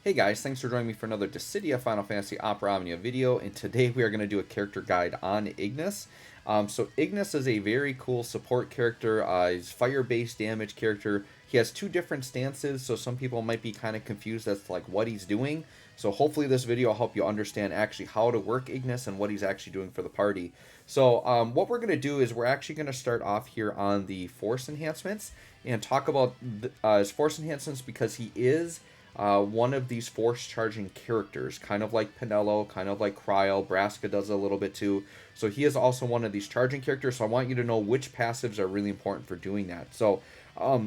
Hey guys, thanks for joining me for another Dissidia Final Fantasy Opera Omnia video, and today we are going to do a character guide on Ignis. So Ignis is a very cool support character. He's fire-based damage character. He has two different stances, so some people might be kind of confused as to like what he's doing. So hopefully this video will help you understand actually how to work Ignis and what he's actually doing for the party. So what we're going to do is we're actually going to start off here on the force enhancements and talk about his force enhancements because he is one of these force charging characters, kind of like Pinello, kind of like Cryle. Braska does a little bit too. So he is also one of these charging characters. So I want you to know which passives are really important for doing that. So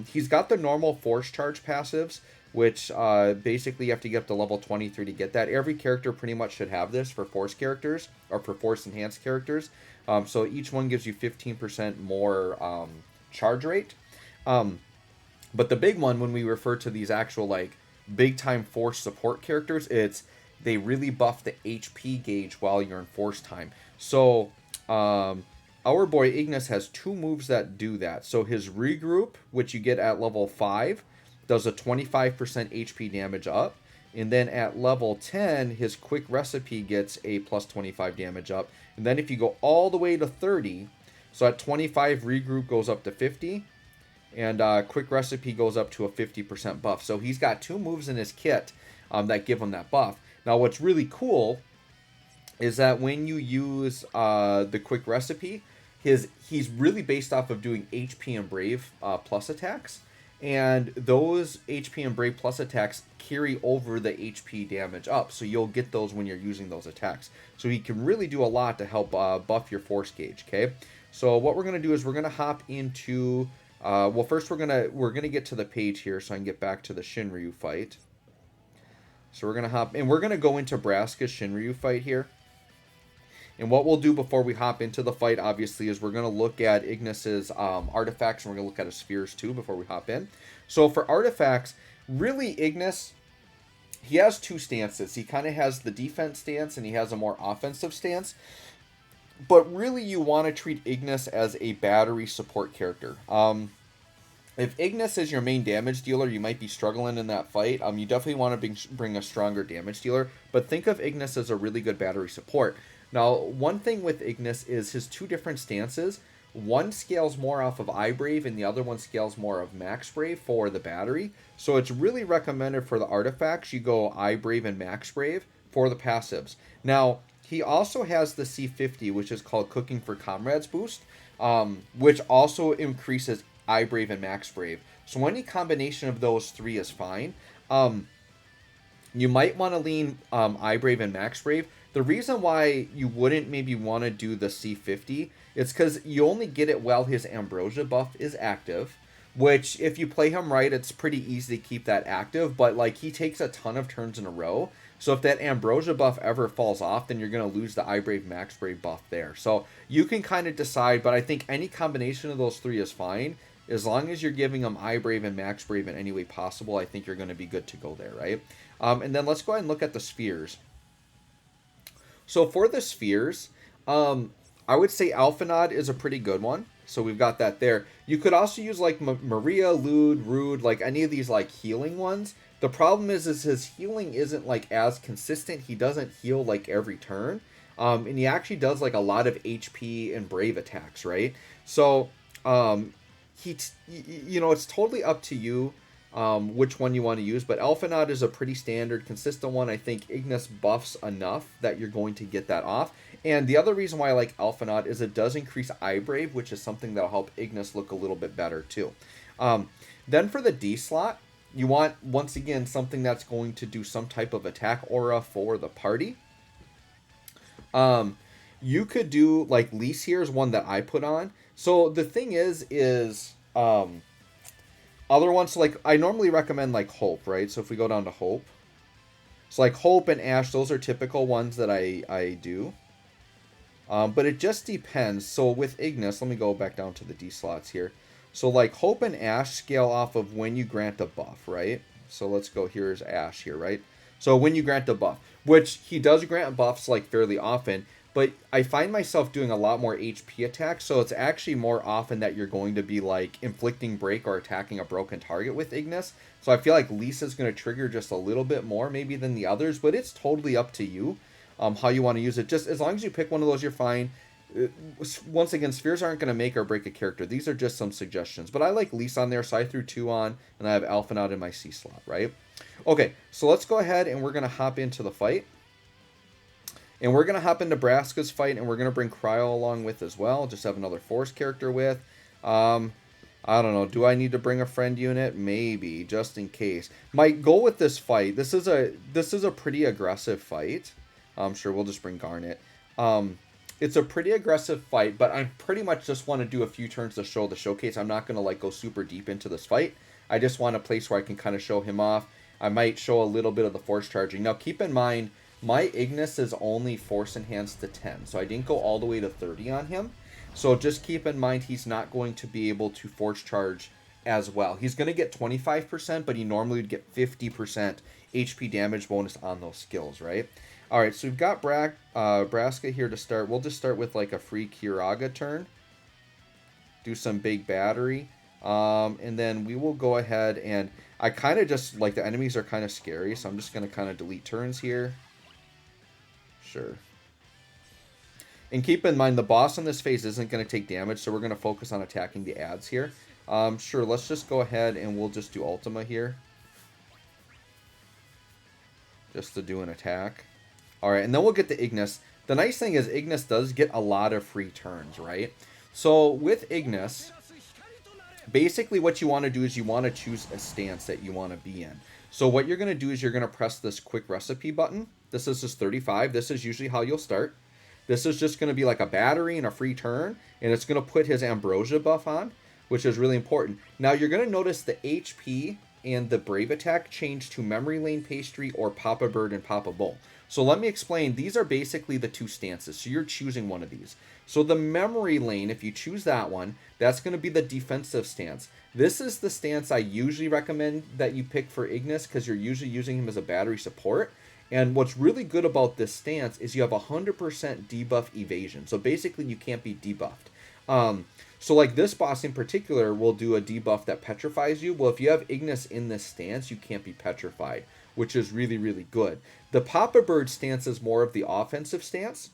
he's got the normal force charge passives, which basically you have to get up to level 23 to get that. Every character pretty much should have this for force characters or for force enhanced characters. So each one gives you 15% more charge rate. But the big one, when we refer to these actual like big time force support characters, they really buff the HP gauge while you're in force time. So our boy Ignis has two moves that do that. So his regroup, which you get at level 5, does a 25% HP damage up. And then at level 10, his quick recipe gets a plus 25 damage up. And then if you go all the way to 30, so at 25, regroup goes up to 50. And quick recipe goes up to a 50% buff. So he's got two moves in his kit that give him that buff. Now what's really cool is that when you use the quick recipe, he's really based off of doing HP and Brave plus attacks. And those HP and Brave plus attacks carry over the HP damage up. So you'll get those when you're using those attacks. So he can really do a lot to help buff your force gauge, okay? So what we're going to do is we're going to hop into... well, first we're gonna get to the page here so I can get back to the Shinryu fight. So we're gonna hop and we're gonna go into Braska's Shinryu fight here. And what we'll do before we hop into the fight, obviously, is we're gonna look at Ignis's artifacts, and we're gonna look at his spheres too before we hop in. So for artifacts, really Ignis, he has two stances. He kind of has the defense stance and he has a more offensive stance. But really, you want to treat Ignis as a battery support character. If Ignis is your main damage dealer, you might be struggling in that fight. You definitely want to bring a stronger damage dealer. But think of Ignis as a really good battery support. Now, one thing with Ignis is his two different stances. One scales more off of iBrave, and the other one scales more of Max Brave for the battery. So it's really recommended for the artifacts, you go iBrave and Max Brave for the passives. Now, he also has the C50, which is called Cooking for Comrades boost, which also increases iBrave and Max Brave. So any combination of those three is fine. You might want to lean iBrave and Max Brave. The reason why you wouldn't maybe want to do the C50 is because you only get it while his Ambrosia buff is active. Which, if you play him right, it's pretty easy to keep that active. But like he takes a ton of turns in a row. So if that Ambrosia buff ever falls off, then you're going to lose the iBrave Max Brave buff there. So you can kind of decide, but I think any combination of those three is fine. As long as you're giving them iBrave and Max Brave in any way possible, I think you're going to be good to go there, right? And then let's go ahead and look at the spheres. So for the spheres, I would say Alphanod is a pretty good one. So we've got that there. You could also use like Maria, Lude, Rude, like any of these like healing ones. The problem is his healing isn't like as consistent. He doesn't heal like every turn. And he actually does like a lot of HP and Brave attacks, right? So it's totally up to you which one you want to use. But Alphanod is a pretty standard, consistent one. I think Ignis buffs enough that you're going to get that off. And the other reason why I like Alphanod is it does increase iBrave, which is something that'll help Ignis look a little bit better too. Then for the D slot, you want, once again, something that's going to do some type of attack aura for the party. You could do, like, Lise here is one that I put on. So the thing is other ones, like, I normally recommend, like, Hope, right? So if we go down to Hope. So, like, Hope and Ash, those are typical ones that I do. But it just depends. So with Ignis, let me go back down to the D slots here. So like Hope and Ash scale off of when you grant a buff, right? So let's go, here's Ash here, right? So when you grant a buff, which he does grant buffs like fairly often, but I find myself doing a lot more HP attacks, so it's actually more often that you're going to be like inflicting break or attacking a broken target with Ignis. So I feel like Lisa's going to trigger just a little bit more maybe than the others, but it's totally up to you how you want to use it. Just as long as you pick one of those, you're fine. Once again, spheres aren't going to make or break a character. These are just some suggestions. But I like Lisa on there, so I threw 2 on, and I have Alphen out in my C slot, right? Okay, so let's go ahead and we're going to hop into the fight. And we're going to hop into Braska's fight, and we're going to bring Cryo along with as well. Just have another Force character with. I don't know. Do I need to bring a friend unit? Maybe, just in case. My goal with this fight, this is a pretty aggressive fight. I'm sure we'll just bring Garnet. It's a pretty aggressive fight, but I pretty much just want to do a few turns to show the showcase. I'm not going to like go super deep into this fight. I just want a place where I can kind of show him off. I might show a little bit of the Force charging. Now, keep in mind, my Ignis is only Force enhanced to 10, so I didn't go all the way to 30 on him. So just keep in mind he's not going to be able to Force charge as well. He's going to get 25%, but he normally would get 50% HP damage bonus on those skills, right? All right, so we've got Braska here to start. We'll just start with like a free Kiraga turn. Do some big battery. And then we will go ahead and I kind of just like the enemies are kind of scary, so I'm just going to kind of delete turns here. Sure. And keep in mind the boss on this phase isn't going to take damage, so we're going to focus on attacking the ads here. Sure, let's just go ahead and we'll just do Ultima here. Just to do an attack. Alright, and then we'll get the Ignis. The nice thing is Ignis does get a lot of free turns, right? So with Ignis, basically what you want to do is you want to choose a stance that you want to be in. So what you're going to do is you're going to press this quick recipe button. This is just 35. This is usually how you'll start. This is just going to be like a battery and a free turn, and it's going to put his Ambrosia buff on, which is really important. Now you're going to notice the HP and the Brave attack change to Memory Lane Pastry or Papa Bird and Papa Bull. So let me explain. These are basically the 2 stances. So you're choosing one of these. So the Memory Lane, if you choose that one, that's going to be the defensive stance. This is the stance I usually recommend that you pick for Ignis because you're usually using him as a battery support. And what's really good about this stance is you have 100% debuff evasion. So basically you can't be debuffed. So like this boss in particular will do a debuff that petrifies you. Well, if you have Ignis in this stance, you can't be petrified, which is really, really good. The Papa Bird stance is more of the offensive stance.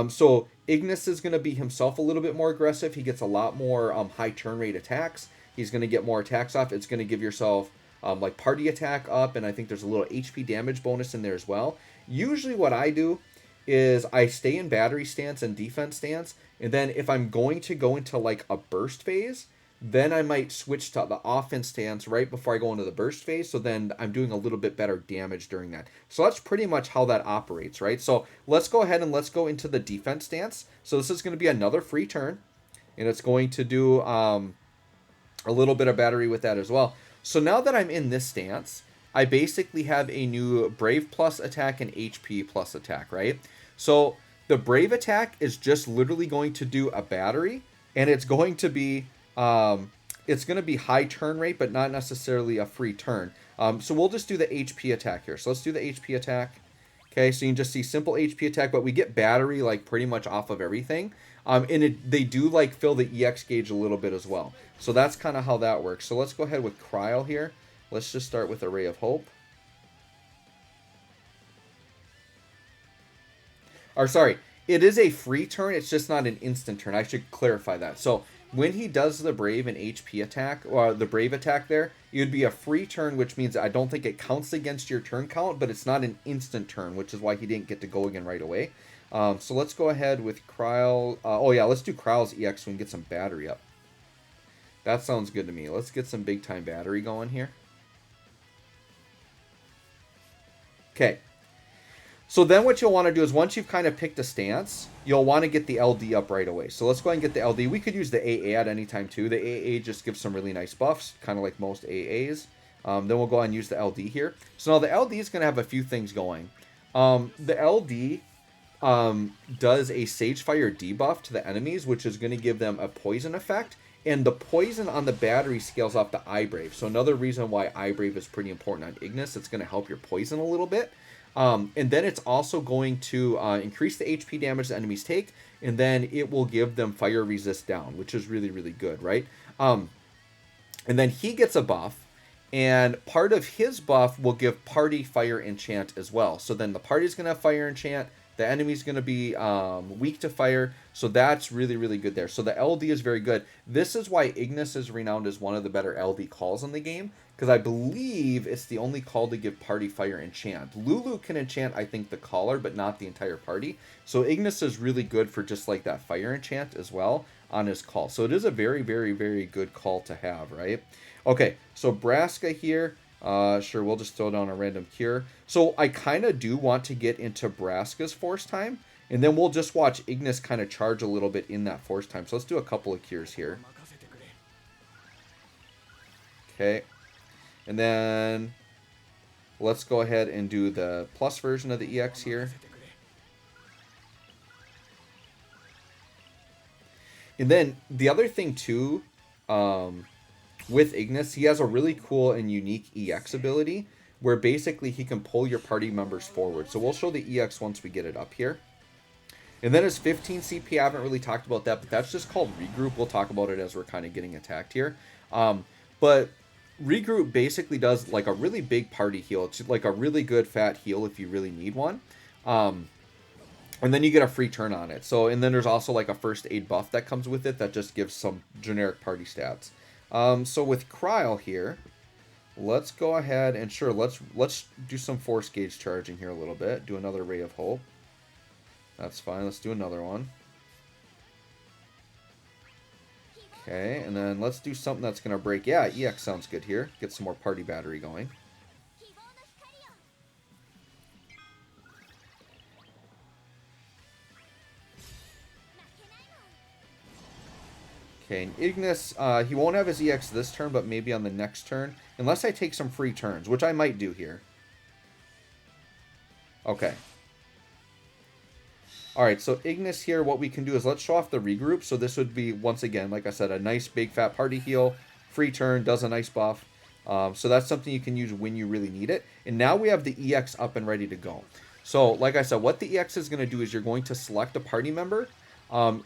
So Ignis is going to be himself a little bit more aggressive. He gets a lot more high turn rate attacks. He's going to get more attacks off. It's going to give yourself like party attack up, and I think there's a little HP damage bonus in there as well. Usually what I do is I stay in battery stance and defense stance, and then if I'm going to go into like a burst phase, then I might switch to the offense stance right before I go into the burst phase, so then I'm doing a little bit better damage during that. So that's pretty much how that operates, right? So let's go ahead and let's go into the defense stance. So this is going to be another free turn, and it's going to do a little bit of battery with that as well. So now that I'm in this stance, I basically have a new Brave plus attack and HP plus attack, right? So the Brave attack is just literally going to do a battery, and it's going to be high turn rate, but not necessarily a free turn. So we'll just do the HP attack here. So let's do the HP attack. Okay, so you can just see simple HP attack, but we get battery like pretty much off of everything. And they do like fill the EX gauge a little bit as well. So that's kind of how that works. So let's go ahead with Cryo here. Let's just start with a Ray of Hope. Or sorry, it is a free turn. It's just not an instant turn. I should clarify that. So when he does the Brave and HP attack, or the Brave attack there, it would be a free turn, which means I don't think it counts against your turn count, but it's not an instant turn, which is why he didn't get to go again right away. So let's go ahead with Cryo. Oh yeah, let's do Cryo's EX so we can get some battery up. That sounds good to me. Let's get some big time battery going here. Okay. So then what you'll want to do is once you've kind of picked a stance, you'll want to get the LD up right away. So let's go ahead and get the LD. We could use the AA at any time too. The AA just gives some really nice buffs, kind of like most AAs. Then we'll go ahead and use the LD here. So now the LD is going to have a few things going. The LD does a Sagefire debuff to the enemies, which is going to give them a poison effect. And the poison on the battery scales off the Eye Brave. So another reason why Eye Brave is pretty important on Ignis, it's going to help your poison a little bit. And then it's also going to increase the HP damage the enemies take, and then it will give them fire resist down, which is really, really good, right? And then he gets a buff, and part of his buff will give party fire enchant as well. So then the party's going to have fire enchant, the enemy's going to be weak to fire, so that's really, really good there. So the LD is very good. This is why Ignis is renowned as one of the better LD calls in the game, because I believe it's the only call to give party fire enchant. Lulu can enchant, I think, the caller, but not the entire party. So Ignis is really good for just like that fire enchant as well on his call. So it is a very, very, very good call to have, right? Okay, so Braska here. Sure, we'll just throw down a random cure. So I kind of do want to get into Braska's force time, and then we'll just watch Ignis kind of charge a little bit in that force time. So let's do a couple of cures here. Okay. And then let's go ahead and do the plus version of the EX here. And then the other thing too, with Ignis, he has a really cool and unique EX ability where basically he can pull your party members forward. So we'll show the EX once we get it up here. And then his 15 CP, I haven't really talked about that, but that's just called Regroup. We'll talk about it as we're kind of getting attacked here. But Regroup basically does like a really big party heal. It's like a really good fat heal if you really need one. And then you get a free turn on it. So, and then there's also like a first aid buff that comes with it that just gives some generic party stats. So with Cryle here, let's go ahead and sure, let's do some force gauge charging here a little bit. Do another Ray of Hope. That's fine. Let's do another one. Okay, and then let's do something that's going to break. Yeah, EX sounds good here. Get some more party battery going. Okay, and Ignis, he won't have his EX this turn, but maybe on the next turn. Unless I take some free turns, which I might do here. Okay. Alright, so Ignis here, what we can do is let's show off the regroup. So this would be, once again, like I said, a nice big fat party heal. Free turn, does a nice buff. So that's something you can use when you really need it. And now we have the EX up and ready to go. So, like I said, what the EX is going to do is you're going to select a party member.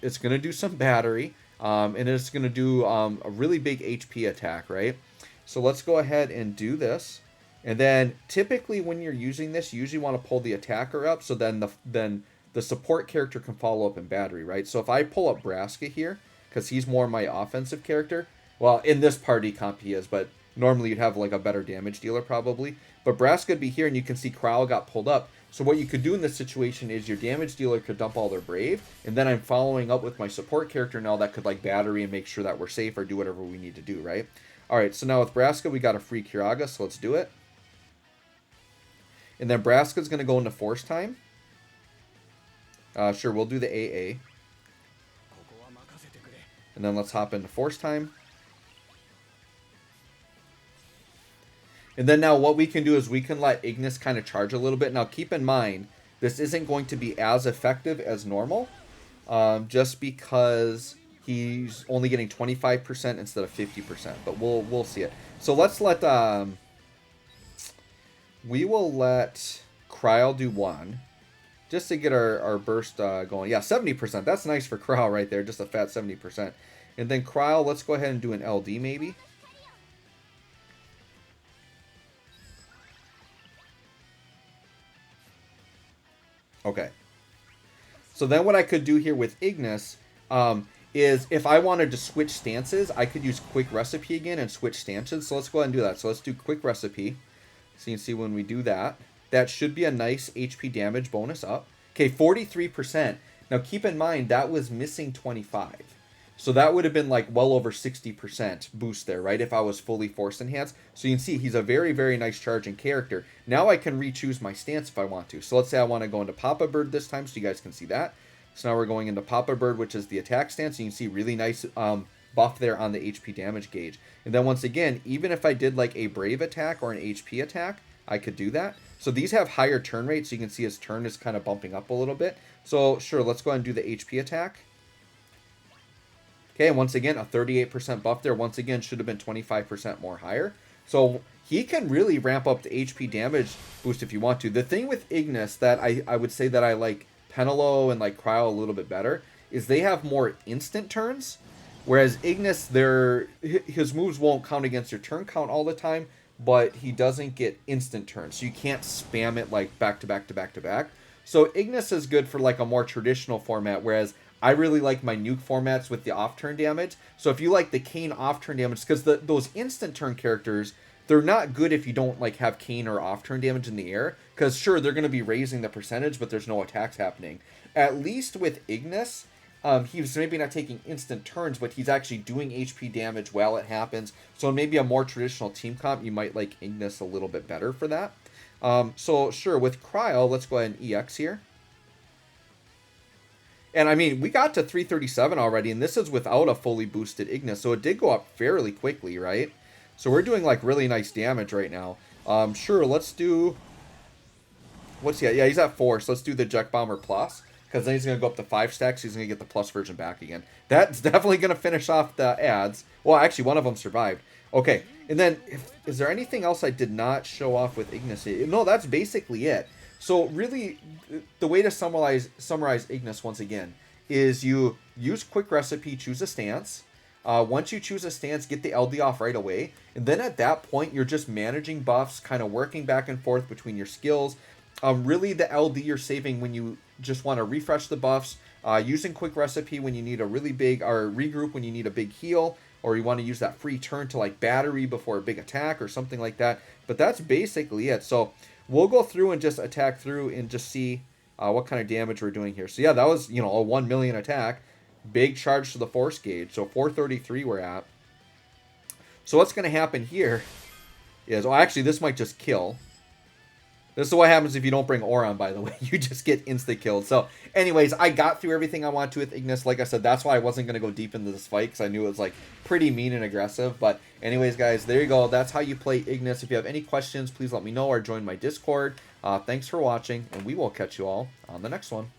It's going to do some battery. And it's going to do a really big HP attack, right? So let's go ahead and do this. And then typically when you're using this, you usually want to pull the attacker up so then the support character can follow up in battery, right? So if I pull up Braska here, because he's more my offensive character, well, in this party comp he is, but normally you'd have like a better damage dealer probably. But Braska would be here, and you can see Cryle got pulled up. So what you could do in this situation is your damage dealer could dump all their brave, and then I'm following up with my support character now that could like battery and make sure that we're safe or do whatever we need to do, right? Alright, so now with Braska, we got a free Kiraga, so let's do it. And then Braska's going to go into force time. Sure, we'll do the AA. And then let's hop into force time. And then now what we can do is we can let Ignis kind of charge a little bit. Now keep in mind, this isn't going to be as effective as normal. Just because he's only getting 25% instead of 50%. But we'll see it. So let's let... we will let Cryle do one. Just to get our burst going. Yeah, 70%. That's nice for Cryle right there. Just a fat 70%. And then Cryle, let's go ahead and do an LD maybe. Okay. So then what I could do here with Ignis is if I wanted to switch stances, I could use Quick Recipe again and switch stances. So let's go ahead and do that. So let's do Quick Recipe. So you can see when we do that, that should be a nice HP damage bonus up. Okay, 43%. Now keep in mind, that was missing 25. So that would have been like well over 60% boost there, right? If I was fully force enhanced. So you can see he's a very, very nice charging character. Now I can re-choose my stance if I want to. So let's say I want to go into Papa Bird this time so you guys can see that. So now we're going into Papa Bird, which is the attack stance. You can see really nice buff there on the HP damage gauge. And then once again, even if I did like a Brave attack or an HP attack, I could do that. So these have higher turn rates. So you can see his turn is kind of bumping up a little bit. So sure, let's go ahead and do the HP attack. Okay, and once again, a 38% buff there. Once again, should have been 25% more higher. So he can really ramp up the HP damage boost if you want to. The thing with Ignis that I would say that I like Penelo and like Cryo a little bit better is they have more instant turns, whereas Ignis, his moves won't count against your turn count all the time, but he doesn't get instant turns, so you can't spam it like back to back to back to back. So Ignis is good for like a more traditional format, whereas I really like my nuke formats with the off-turn damage. So if you like the Kayn off-turn damage, because those instant turn characters, they're not good if you don't like have Kayn or off-turn damage in the air, because sure, they're going to be raising the percentage, but there's no attacks happening. At least with Ignis, he's maybe not taking instant turns, but he's actually doing HP damage while it happens. So maybe a more traditional team comp, you might like Ignis a little bit better for that. So sure, with Cryo, let's go ahead and EX here. And I mean, we got to 337 already, and this is without a fully boosted Ignis, so it did go up fairly quickly, right? So we're doing like really nice damage right now. Sure, let's do... What's he at? Yeah, he's at 4, so let's do the Jet Bomber Plus, because then he's going to go up to 5 stacks, he's going to get the plus version back again. That's definitely going to finish off the ads. Well, actually, one of them survived. Okay, and then, is there anything else I did not show off with Ignis? No, that's basically it. So really, the way to summarize Ignis once again is you use Quick Recipe, choose a stance. Once you choose a stance, get the LD off right away. And then at that point, you're just managing buffs, kind of working back and forth between your skills. Really, the LD you're saving when you just want to refresh the buffs. Using Quick Recipe when you need a really big, or regroup when you need a big heal. Or you want to use that free turn to like battery before a big attack or something like that. But that's basically it. So we'll go through and just attack through and just see what kind of damage we're doing here. So yeah, that was, a 1 million attack. Big charge to the force gauge. So 433 we're at. So what's going to happen here is, actually this might just kill. This is what happens if you don't bring Auron, by the way. You just get insta-killed. So, anyways, I got through everything I wanted to with Ignis. Like I said, that's why I wasn't going to go deep into this fight, because I knew it was, like, pretty mean and aggressive. But, anyways, guys, there you go. That's how you play Ignis. If you have any questions, please let me know or join my Discord. Thanks for watching, and we will catch you all on the next one.